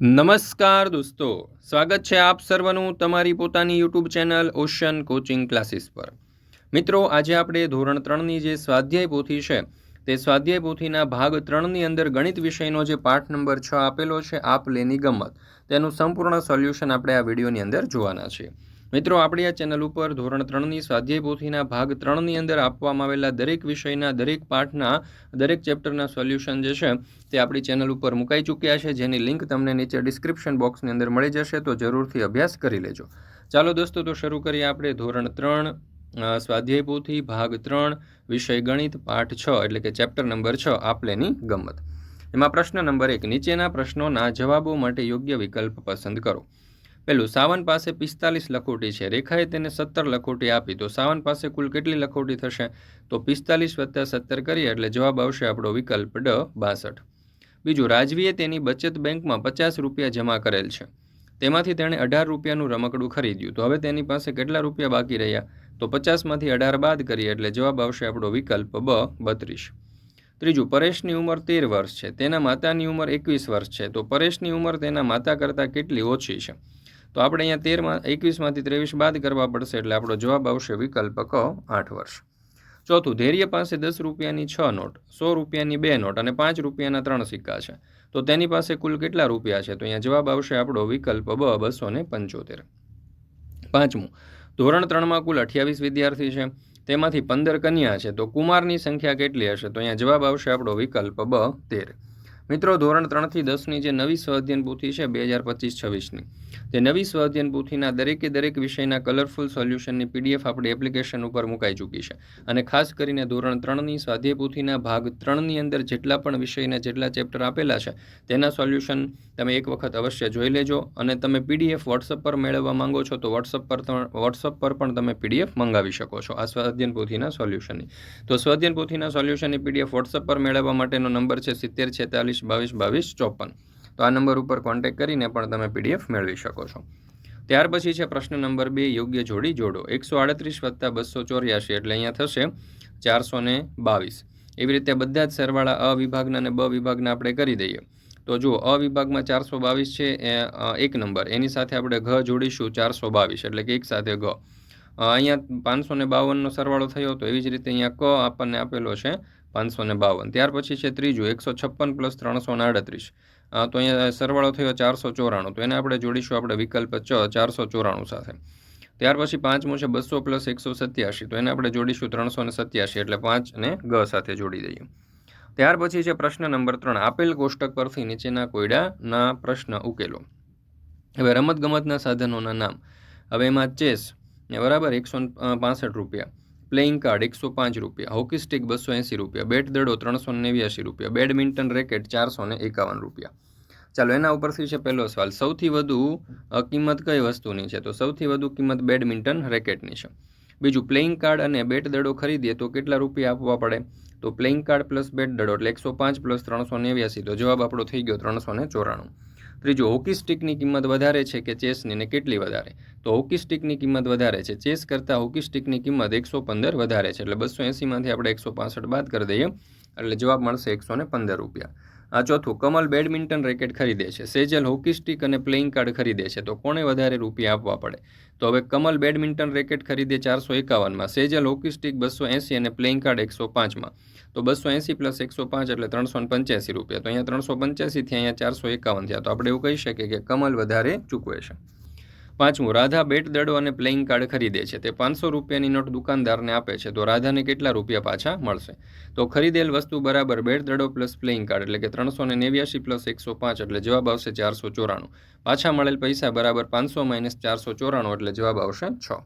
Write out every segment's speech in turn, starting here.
નમસ્કાર દોસ્તો, સ્વાગત છે આપ સર્વનું તમારી પોતાની YouTube channel ocean coaching classes પર। મિત્રો, આજે આપણે ધોરણ 3ની જે સ્વાધ્યાય પોથી છે તે સ્વાધ્યાય પોથીના ભાગ 3ની અંદર ગણિત વિષયનો જે પાઠ નંબર 6 આપેલો છે આપ લેની ગમત, તેનું સંપૂર્ણ સોલ્યુશન આપણે આ વિડીયોની અંદર જોવાના છીએ। મિત્રો, આપણી આ ચેનલ ઉપર ધોરણ 3ની સ્વાધ્યાય પોથીના ભાગ 3ની અંદર આપવામાં આવેલા દરેક વિષયના દરેક પાઠના દરેક ચેપ્ટરના સોલ્યુશન જે છે તે આપણી ચેનલ ઉપર મુકાઈ ચૂક્યા છે, જેની લિંક તમને નીચે ડિસ્ક્રિપ્શન બોક્સની અંદર મળી જશે, તો જરૂરથી અભ્યાસ કરી લેજો। ચાલો દોસ્તો, તો શરૂ કરીએ આપણે ધોરણ 3 સ્વાધ્યાય પોથી ભાગ 3 વિષય ગણિત પાઠ 6 એટલે કે ચેપ્ટર નંબર 6 આપલેની ગમત। એમાં પ્રશ્ન નંબર 1, નીચેના પ્રશ્નોના જવાબો માટે યોગ્ય વિકલ્પ પસંદ કરો। પહેલું, સાવન પાસે 45 લખોટી છે, રેખાએ તેને 17 લખોટી આપી, તો સાવન પાસે કુલ કેટલી લખોટી થશે? તો 45 + 17 કરીએ એટલે જવાબ આવશે આપણો વિકલ્પ ડ 62। બીજું, રાજવીએ તેની બચત બેંકમાં 50 રૂપિયા જમા કરેલ છે, તેમાંથી તેણે 18 રૂપિયાનું રમકડું ખરીદ્યું, તો હવે તેની પાસે કેટલા રૂપિયા બાકી રહ્યા? તો 50માંથી 18 બાદ કરીએ એટલે જવાબ આવશે આપણો વિકલ્પ બ 32। ત્રીજું, પરેશની ઉંમર 13 વર્ષ છે, તેના માતાની ઉંમર 21 વર્ષ છે, તો પરેશની ઉંમર તેના માતા કરતાં કેટલી ઓછી છે? તો આપણે અહીંયા 21માંથી 23 બાદ કરવા પડશે એટલે આપણો જવાબ આવશે વિકલ્પ ક 8 વર્ષ। ચોથું, ધૈર્ય પાસે 10 રૂપિયાની 6 નોટ, 100 રૂપિયાની 2 નોટ અને 5 રૂપિયાના 3 સિક્કા છે, તો તેની પાસે કુલ કેટલા રૂપિયા છે? તો અહીંયા જવાબ આવશે આપણો વિકલ્પ બ 275। પાંચમું, ધોરણ 3માં કુલ 28 વિદ્યાર્થી છે, તેમાંથી 15 કન્યા છે, તો કુમારની સંખ્યા કેટલી હશે? તો અહીંયા જવાબ આવશે આપણો વિકલ્પ બ 13। મિત્રો, ધોરણ 3થી 10ની જે નવી સ્વાધ્યાયન પોથી છે 2025-26ની, તે નવી સ્વાધ્યાયન પોથીના દરેકે દરેક વિષયના કલરફુલ સોલ્યુશનની પીડીએફ આપણી એપ્લિકેશન ઉપર મુકાઈ ચૂકી છે, અને ખાસ કરીને ધોરણ 3ની સ્વાધ્યાય પોથીના ભાગ 3ની અંદર જેટલા પણ વિષયના જેટલા ચેપ્ટર આપેલા છે તેના સોલ્યુશન તમે એક વખત અવશ્ય જોઈ લેજો, અને તમે પીડીએફ વોટ્સઅપ પર મેળવવા માંગો છો તો વોટ્સઅપ પર પણ તમે પીડીએફ મંગાવી શકો છો આ સ્વાધ્યાયન પોથીના સોલ્યુશનની। તો સ્વાધ્યાયન પોથીના સોલ્યુશનની પીડીએફ વોટ્સઅપ પર મેળવવા માટેનો નંબર છે 70 46 22 22 54, તો આ નંબર ઉપર કોન્ટેક્ટ કરીને પણ તમે પીડીએફ મેળવી શકો છો। ત્યાર પછી છે પ્રશ્ન નંબર 2, યોગ્ય જોડી જોડો। 138 + 284 એટલે અહીંયા થશે 422। એવી રીતે બધા જ સરવાળા અ વિભાગના અને બ વિભાગના આપણે કરી દઈએ, તો જુઓ, અ વિભાગમાં 422 છે એક નંબર, એની સાથે આપણે ઘ જોડીશું 422 એટલે કે એક સાથે ઘ। અહીંયા 552નો સરવાળો થયો, તો એવી જ રીતે અહીંયા ક આપણને આપેલો છે 552। ત્યાર પછી છે ત્રીજું 156 + 338, તો અહીંયા સરવાળો થયો 494, તો એને આપણે જોડીશું આપણે વિકલ્પ ચ 494 સાથે। ત્યાર પછી પાંચમું છે 200 + 187, તો એને આપણે જોડીશું 387 એટલે 5 અને ગ સાથે જોડી દઈએ। ત્યાર પછી છે પ્રશ્ન નંબર 3, આપેલ કોષ્ટક પરથી નીચેના કોયડાના પ્રશ્ન ઉકેલો। હવે રમતગમતના સાધનોના નામ, હવે એમાં ચેસ બરાબર 165 રૂપિયા, પ્લેઇંગ કાર્ડ 105 રૂપિયા, હોકી સ્ટિક 280 રૂપિયા, બેટ દડો 389 રૂપિયા, બેડમિન્ટન રેકેટ 451 રૂપિયા। ચાલો, એના ઉપરથી છે પહેલો સવાલ, સૌથી વધુ કિંમત કઈ વસ્તુની છે? તો સૌથી વધુ કિંમત બેડમિન્ટન રેકેટની છે। બીજું, પ્લેઇંગ કાર્ડ અને બેટ દડો ખરીદીએ તો કેટલા રૂપિયા આપવા પડે? તો પ્લેઇંગ કાર્ડ પ્લસ બેટ દડો એટલે 105 + 389, તો જવાબ આપણો થઈ ગયો 394। ત્રીજું, હોકી સ્ટિકની કિંમત વધારે છે કે ચેસની, ને કેટલી વધારે? તો હોકી સ્ટિકની કિંમત વધારે છે, ચેસ કરતાં હોકી સ્ટિકની કિંમત 115 વધારે છે, એટલે 280માંથી આપણે 165 બાદ કરી દઈએ એટલે જવાબ મળશે 115 રૂપિયા। ચોથું, કમલ બેડમિન્ટન રેકેટ ખરીદે છે, સેજલ હોકી સ્ટિક અને પ્લેઇંગ કાર્ડ ખરીદે છે, તો કોણે વધારે રૂપિયા આપવા પડે? તો હવે કમલ બેડમિન્ટન રેકેટ ખરીદે 451માં, સેજલ હોકી સ્ટિક 280 અને પ્લેઇંગ કાર્ડ 105માં, તો 280 + 105 એટલે 385 રૂપિયા, તો અહીંયા 385થી અહીંયા 451 થયા, તો આપણે એવું કહી શકીએ કે કમલ વધારે ચૂકવે છે। પાંચમું, રાધા બેટ દડો અને પ્લેઇંગ કાર્ડ ખરીદે છે, તે 500 રૂપિયાની નોટ દુકાનદારને આપે છે, તો રાધાને કેટલા રૂપિયા પાછા મળશે? તો ખરીદેલ વસ્તુ બરાબર બેટ દડો પ્લસ પ્લેઇંગ કાર્ડ એટલે કે 389 + 105 એટલે જવાબ આવશે 494, પાછા મળેલ પૈસા બરાબર 500 - 494 એટલે જવાબ આવશે 6।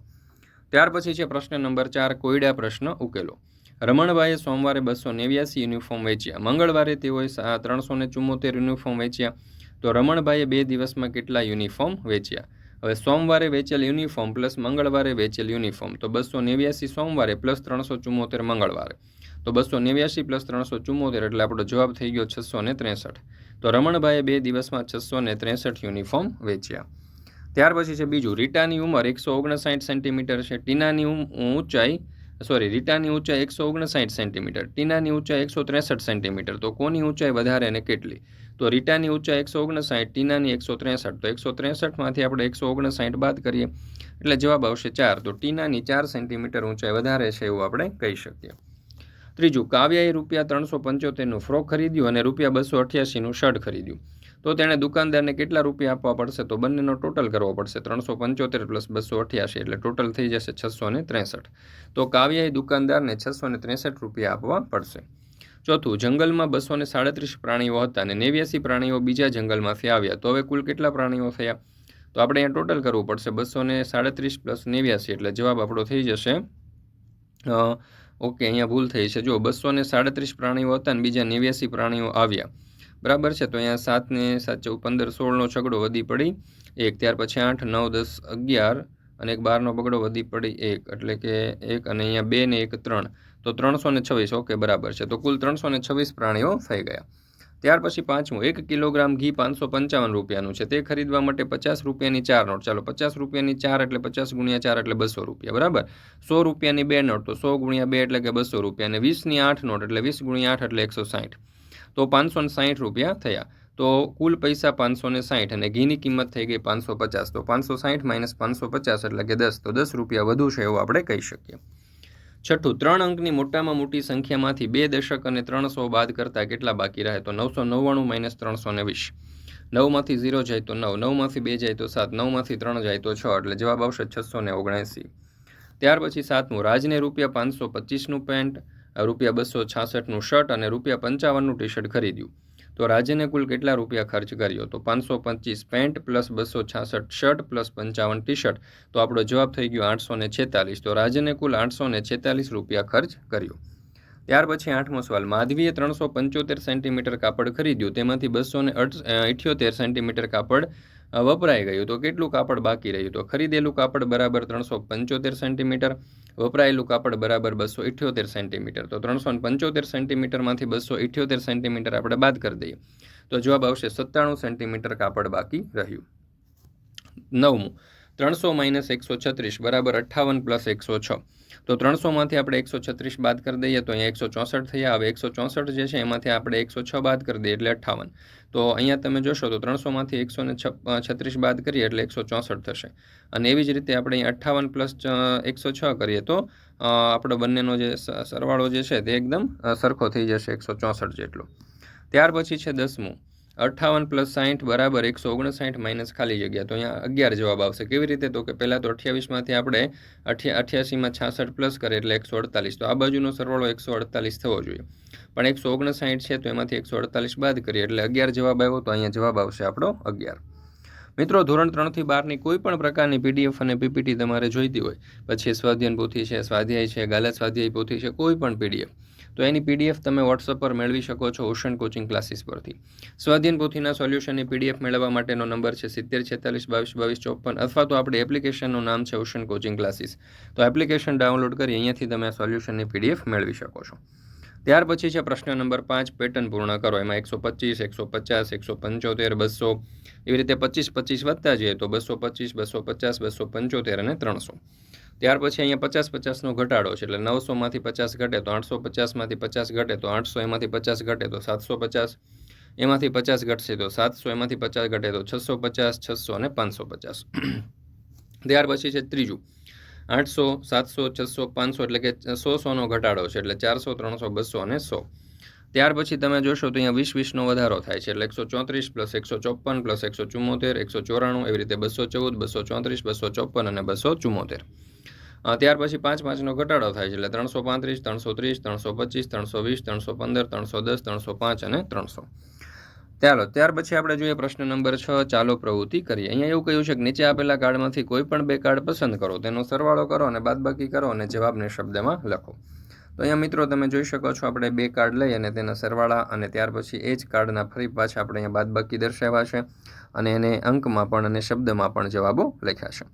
ત્યાર પછી છે પ્રશ્ન નંબર 4, કોયડા પ્રશ્ન ઉકેલો। રમણભાઈએ સોમવારે 289 યુનિફોર્મ વેચ્યા, મંગળવારે તેઓએ 374 યુનિફોર્મ વેચ્યા, તો રમણભાઈએ 2 દિવસમાં કેટલા યુનિફોર્મ વેચ્યા? હવે સોમવારે વેચેલ યુનિફોર્મ પ્લસ મંગળવારે વેચેલ યુનિફોર્મ, તો 289 સોમવારે પ્લસ 374 મંગળવારે, તો 289 + 374 એટલે આપણો જવાબ થઈ ગયો 663, તો રમણભાઈએ 2 દિવસમાં 663 યુનિફોર્મ વેચ્યા। ત્યાર પછી છે બીજું, રીટાની ઉંમર 159 સેન્ટીમીટર છે, ટીનાની ઊંચાઈ રીટાની ઊંચાઈ 159 સેન્ટીમીટર, ટીનાની ઊંચાઈ 163 સેન્ટીમીટર. તો કોની ઊંચાઈ વધારે અને કેટલી? તો રીટાની ઊંચાઈ 159, ટીનાની 163. તો 163માંથી આપણે 159 બાદ કરીએ એટલે જવાબ આવશે 4. તો ટીનાની 4 સેન્ટીમીટર ઊંચાઈ વધારે છે એવું આપણે કહી શકીએ. ત્રીજું, કાવ્યાએ ₹375નું ફ્રોક ખરીદ્યું અને ₹288નું શર્ટ ખરીદ્યું. તો તેણે દુકાનદારને કેટલા રૂપિયા આપવા પડશે? તો બંનેનો ટોટલ કરવો પડશે. 375 + 288 એટલે ટોટલ થઈ જશે 663. તો કાવ્યાએ દુકાનદારને 663 રૂપિયા આપવા પડશે. ચોથું, જંગલમાં 237 પ્રાણીઓ હતા અને 89 પ્રાણીઓ બીજા જંગલમાંથી આવ્યા. તો હવે કુલ કેટલા પ્રાણીઓ થયા? તો આપણે અહીંયા ટોટલ કરવું પડશે. 237 + 89 એટલે જવાબ આપણો થઈ જશે ઓકે, અહીંયા ભૂલ થઈ છે. જો 237 પ્રાણીઓ હતા અને બીજા 89 પ્રાણીઓ આવ્યા, બરાબર છે. તો અહીંયા 7 ને 7 14 16નો છગડો વધી પડી 1, ત્યાર પછી 8 9 10 11 અને એક 12નો બગડો વધી પડી 1, એટલે કે 1 અને અહીંયા 2 ને 1 3, તો 326. ઓકે, બરાબર છે. તો કુલ 326 પ્રાણીઓ થઈ ગયા. ત્યાર પછી પાંચમું, 1 કિલોગ્રામ ઘી 555 રૂપિયાનું છે. તે ખરીદવા માટે 50 રૂપિયાની 4 નોટ. ચાલો, 50 રૂપિયાની 4 એટલે 50 × 4 એટલે 200 રૂપિયા, બરાબર. 100 રૂપિયાની 2 નોટ, તો 100 × 2 એટલે કે 200 રૂપિયા. અને 20ની 8 નોટ એટલે 20 × 8 એટલે 160. તો 560 રૂપિયા થયા. તો કુલ પૈસા 560 અને ઘીની કિંમત થઈ ગઈ 550. તો 560 - 550 એટલે કે 10. તો 10 રૂપિયા વધુ છે એવું આપણે કહી શકીએ. છઠ્ઠું, 3 અંકની મોટામાં મોટી સંખ્યામાંથી 2 દશક અને 300 બાદ કરતાં કેટલા બાકી રહે? તો 999 - 320. 9માંથી 0 જાય તો 9, 9માંથી 2 જાય તો 7, 9માંથી 3 જાય તો 6 એટલે જવાબ આવશે 679. ત્યાર પછી સાતમું, રાજને ₹525નું પેન્ટ, ₹266નું શર્ટ અને ₹55નું ટી શર્ટ ખરીદ્યું. તો રાજને કુલ કેટલા રૂપિયા ખર્ચ કર્યો? તો 525 પેન્ટ + 266 શર્ટ + 55 ટી શર્ટ. તો આપણો જવાબ થઈ ગયો 846. તો રાજને કુલ 846 રૂપિયા ખર્ચ કર્યો. ત્યાર પછી 8મો સવાલ, માધવીએ 375 સેન્ટીમીટર કાપડ ખરીદ્યું, તેમાંથી 278 સેન્ટીમીટર કાપડ વપરાઈ ગયું. તો કેટલું કાપડ બાકી રહ્યું? તો ખરીદેલું કાપડ બરાબર 375 સેન્ટીમીટર, વપરાયેલું કાપડ બરાબર 278 સેન્ટીમીટર. તો 375 સેન્ટીમીટરમાંથી 278 સેન્ટીમીટર આપણે બાદ કરી દઈએ તો જવાબ આવશે 97 સેન્ટીમીટર કાપડ બાકી રહ્યું. 9મું, 300 - 136 બરાબર 58 + 106. તો 300માંથી આપણે 136 બાદ કરી દઈએ તો અહીંયા 164 થયા. હવે 164 જે છે એમાંથી આપણે 106 બાદ કરી દઈએ એટલે 58. તો અહીંયા તમે જોશો તો 300માંથી 136 બાદ કરીએ એટલે 164 થશે. અને એવી જ રીતે આપણે અહીંયા 58 + 106 કરીએ તો આપણો બંનેનો જે સરવાળો જે છે તે એકદમ સરખો થઈ જશે, 164 જેટલો. ત્યાર પછી છે 10મું, 58 + 60 બરાબર 159 - ખાલી જગ્યા. તો અહીંયા 11 જવાબ આવશે. કેવી રીતે? તો કે પહેલાં તો 28માંથી આપણે 88માં 66 પ્લસ કરીએ એટલે 148. તો આ બાજુનો સરવાળો 148 થવો જોઈએ, પણ 159 છે તો એમાંથી 148 બાદ કરીએ એટલે 11 જવાબ આવ્યો. તો અહીંયા જવાબ આવશે આપણો 11. મિત્રો, ધોરણ 3 થી 12ની કોઈ પણ પ્રકારની PDF અને PPT તમારે જોઈતી હોય, પછી સ્વાધ્યાયન પોથી છે, સ્વાધ્યાય છે, ગાલા સ્વાધ્યાય પોથી છે, કોઈ પણ PDF, તો એની PDF તમે WhatsApp પર મેળવી શકો છો ઓશન કોચિંગ ક્લાસીસ પરથી. સ્વાધ્યાયન પોથીના સોલ્યુશનની PDF મેળવવા માટેનો નંબર છે 70 46 22 22 54, અથવા તો આપણી એપ્લિકેશનનું નામ છે ઓશન કોચિંગ ક્લાસીસ. તો એપ્લિકેશન ડાઉનલોડ કરી અહીંયાથી તમે આ સોલ્યુશનની PDF મેળવી શકો છો. ત્યાર પછી છે પ્રશ્ન નંબર 5, પેટર્ન પૂર્ણ કરો. એમાં 125 150 175 200 એવી રીતે 25 25 વધતા જઈએ તો 225 250 275 અને 300. ત્યાર પછી અહીંયા 50 50નો ઘટાડો છે એટલે 900માંથી 50 ઘટે તો 850માંથી 50 ઘટે તો 800, એમાંથી 50 ઘટે તો 750, એમાંથી 50 ઘટશે તો 700, એમાંથી 50 ઘટે તો 650 600 અને 550. ત્યાર પછી છે ત્રીજું, 800 700 600 500 એટલે કે 100નો ઘટાડો છે એટલે 400 300 200 અને 100. ત્યાર પછી તમે જોશો તો અહીંયા 20 20નો વધારો થાય છે એટલે 134 + 154 + 174 194 એવી રીતે 214 234 254 અને 274. ત્યાર પછી 5 5નો ઘટાડો થાય છે એટલે 335 330 325 320 315 310 305 અને 300. ત્યાર પછી આપણે જોઈએ પ્રશ્ન નંબર 6, ચાલો પ્રવૃત્તિ કરીએ. અહીંયા એવું કહ્યું છે કે નીચે આપેલા કાર્ડમાંથી કોઈ પણ 2 કાર્ડ પસંદ કરો, તેનો સરવાળો કરો અને બાદબાકી કરો અને જવાબને શબ્દમાં લખો. તો અહીંયા મિત્રો તમે જોઈ શકો છો આપણે 2 કાર્ડ લઈ અને તેના સરવાળા અને ત્યાર પછી એ જ કાર્ડના ફરી પાછા આપણે અહીંયા બાદબાકી દર્શાવ્યા છે અને એને અંકમાં પણ અને શબ્દમાં પણ જવાબો લખ્યા છે.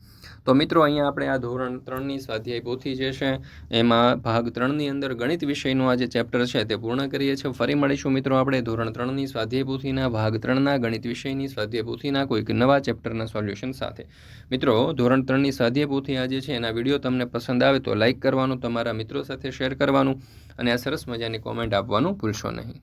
તો મિત્રો અહીંયા આપણે આ ધોરણ 3ની સ્વાધ્યાય પોથી જે છે એમાં ભાગ 3ની અંદર ગણિત વિષયનું આ જે ચેપ્ટર છે તે પૂર્ણ કરીએ છીએ. ફરી મળીશું મિત્રો આપણે ધોરણ 3ની સ્વાધ્યાય પોથીના ભાગ 3ના ગણિત વિષયની સ્વાધ્યાય પોથીના કોઈક નવા ચેપ્ટરના સોલ્યુશન સાથે. મિત્રો ધોરણ 3ની સ્વાધ્યાય પોથી આ જે છે એના વિડીયો તમને પસંદ આવે તો લાઇક કરવાનું, તમારા મિત્રો સાથે શેર કરવાનું અને આ સરસ મજાની કોમેન્ટ આપવાનું ભૂલશો નહીં.